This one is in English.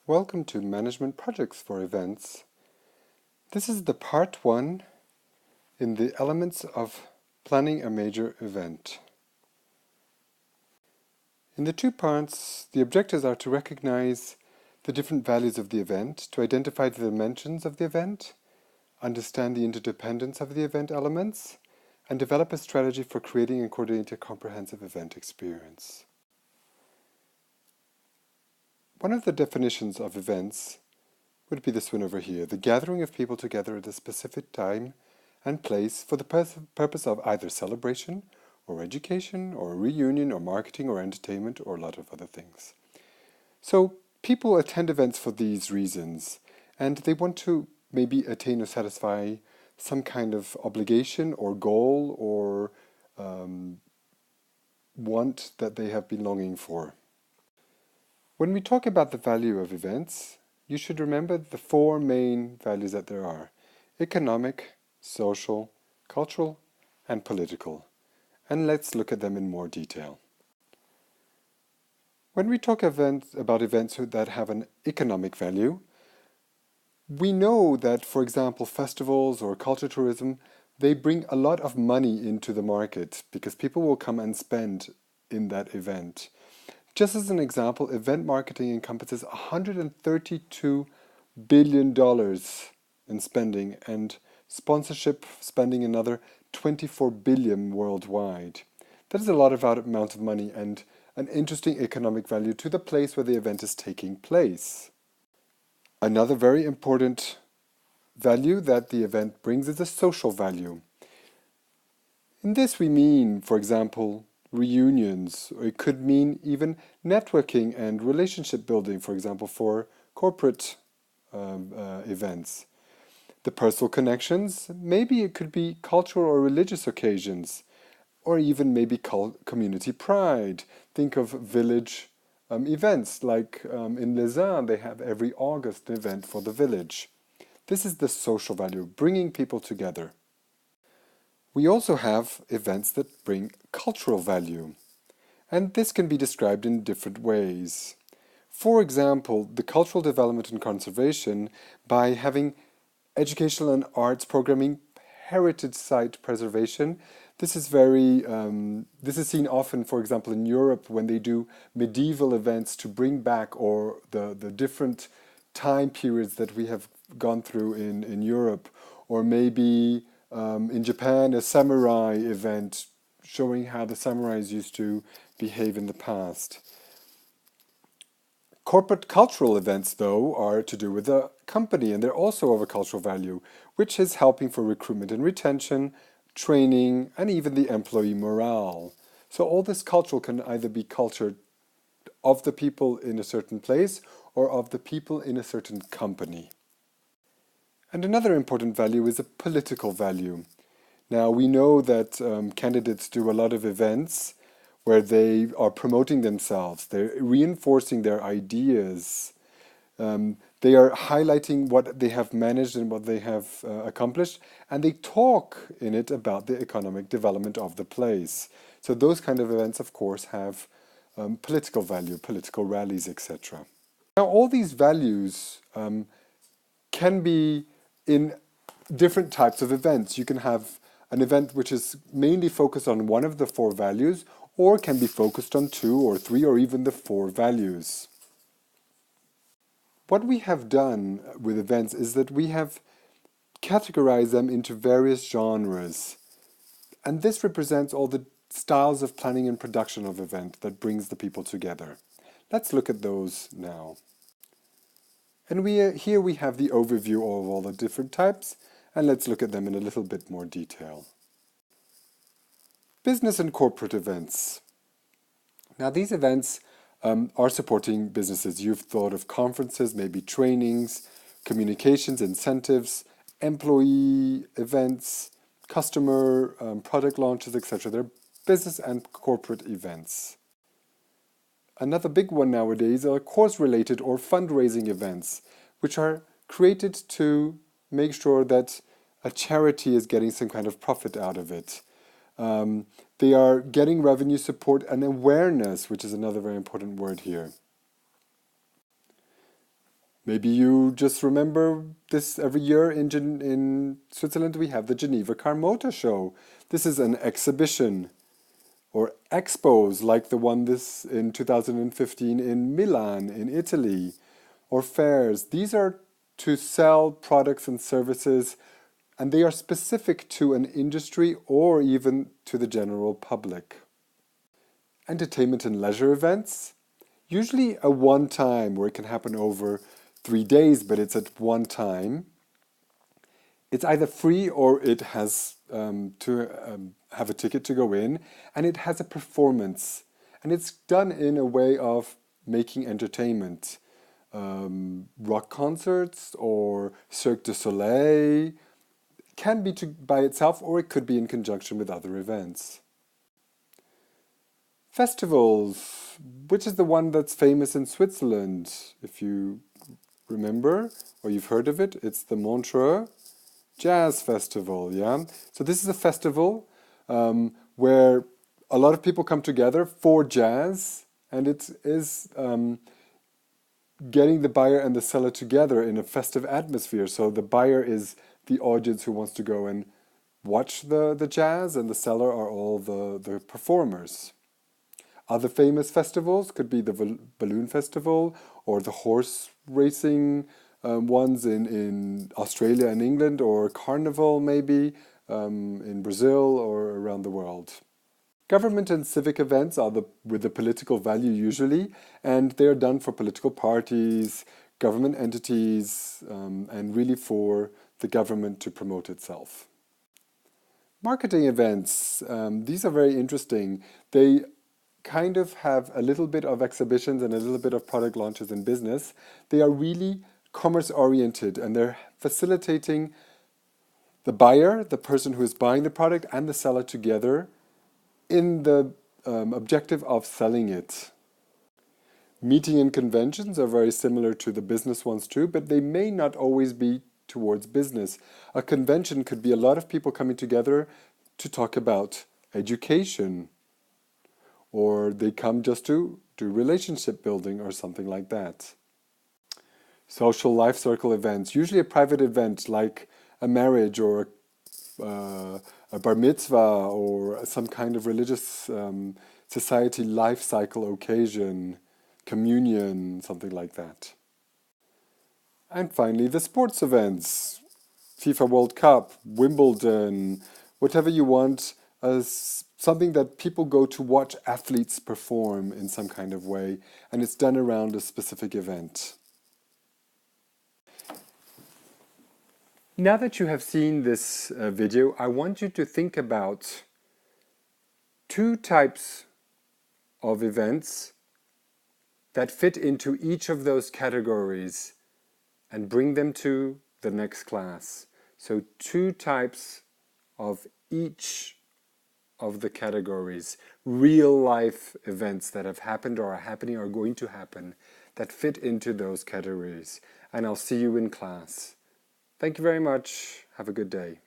Welcome to Management Projects for Events. This is the part 1 in the elements of planning a major event. In the 2 parts, the objectives are to recognize the different values of the event, to identify the dimensions of the event, understand the interdependence of the event elements, and develop a strategy for creating and coordinating a comprehensive event experience. One of the definitions of events would be this one over here, the gathering of people together at a specific time and place for the purpose of either celebration or education or reunion or marketing or entertainment or a lot of other things. So people attend events for these reasons, and they want to maybe attain or satisfy some kind of obligation or goal or want that they have been longing for. When we talk about the value of events, you should remember the 4 main values that there are: economic, social, cultural, and political. And let's look at them in more detail. When we talk about events that have an economic value, we know that, for example, festivals or culture tourism, they bring a lot of money into the market because people will come and spend in that event. Just as an example, event marketing encompasses $132 billion in spending and sponsorship spending another $24 billion worldwide. That is a lot of amount of money and an interesting economic value to the place where the event is taking place. Another very important value that the event brings is a social value. In this we mean, for example, reunions, or it could mean even networking and relationship building, for example, for corporate events. The personal connections, maybe it could be cultural or religious occasions, or even maybe community pride. Think of village events, like in Lausanne, they have every August an event for the village. This is the social value, bringing people together. We also have events that bring cultural value, and this can be described in different ways. For example, the cultural development and conservation by having educational and arts programming, heritage site preservation. This is seen often, for example, in Europe when they do medieval events to bring back or the different time periods that we have gone through in Europe, or maybe in Japan, a samurai event showing how the samurais used to behave in the past. Corporate cultural events, though, are to do with a company, and they're also of a cultural value, which is helping for recruitment and retention, training, and even the employee morale. So all this cultural can either be culture of the people in a certain place or of the people in a certain company. And another important value is a political value. Now, we know that candidates do a lot of events where they are promoting themselves, they're reinforcing their ideas, they are highlighting what they have managed and what they have accomplished, and they talk in it about the economic development of the place. So those kind of events, of course, have political value, political rallies, etc. Now, all these values can be in different types of events. You can have an event which is mainly focused on one of the 4 values, or can be focused on 2 or 3 or even the 4 values. What we have done with events is that we have categorized them into various genres, and this represents all the styles of planning and production of event that brings the people together. Let's look at those now. And here we have the overview of all the different types, and let's look at them in a little bit more detail. Business and corporate events. Now, these events are supporting businesses. You've thought of conferences, maybe trainings, communications, incentives, employee events, customer product launches, etc. They're business and corporate events. Another big one nowadays are course-related or fundraising events, which are created to make sure that a charity is getting some kind of profit out of it. They are getting revenue support and awareness, which is another very important word here. Maybe you just remember this every year in Switzerland we have the Geneva Car Motor Show. This is an exhibition or expos like the one this in 2015 in Milan in Italy, or fairs. These are to sell products and services, and they are specific to an industry or even to the general public. Entertainment and leisure events, usually a one time where it can happen over 3 days, but it's at one time. It's either free or it has to have a ticket to go in, and it has a performance. And it's done in a way of making entertainment. Rock concerts or Cirque du Soleil can be by itself, or it could be in conjunction with other events. Festivals, which is the one that's famous in Switzerland, if you remember or you've heard of it, it's the Montreux Jazz Festival, yeah? So this is a festival where a lot of people come together for jazz, and it is getting the buyer and the seller together in a festive atmosphere. So the buyer is the audience who wants to go and watch the jazz, and the seller are all the performers. Other famous festivals could be the Balloon Festival or the horse racing ones in Australia and England, or Carnival maybe in Brazil or around the world. Government and civic events are with the political value usually, and they are done for political parties, government entities, and really for the government to promote itself. Marketing events, these are very interesting. They kind of have a little bit of exhibitions and a little bit of product launches in business. They are really commerce oriented, and they're facilitating the buyer, the person who is buying the product, and the seller together in the objective of selling it. Meeting and conventions are very similar to the business ones too, but they may not always be towards business. A convention could be a lot of people coming together to talk about education, or they come just to do relationship building or something like that. Social life circle events, usually a private event like a marriage or a bar mitzvah or some kind of religious society life cycle occasion, communion, something like that. And finally, the sports events, FIFA World Cup, Wimbledon, whatever you want, as something that people go to watch athletes perform in some kind of way, and it's done around a specific event. Now that you have seen this video, I want you to think about two types of events that fit into each of those categories and bring them to the next class. So two types of each of the categories, real life events that have happened or are happening or are going to happen that fit into those categories. And I'll see you in class. Thank you very much. Have a good day.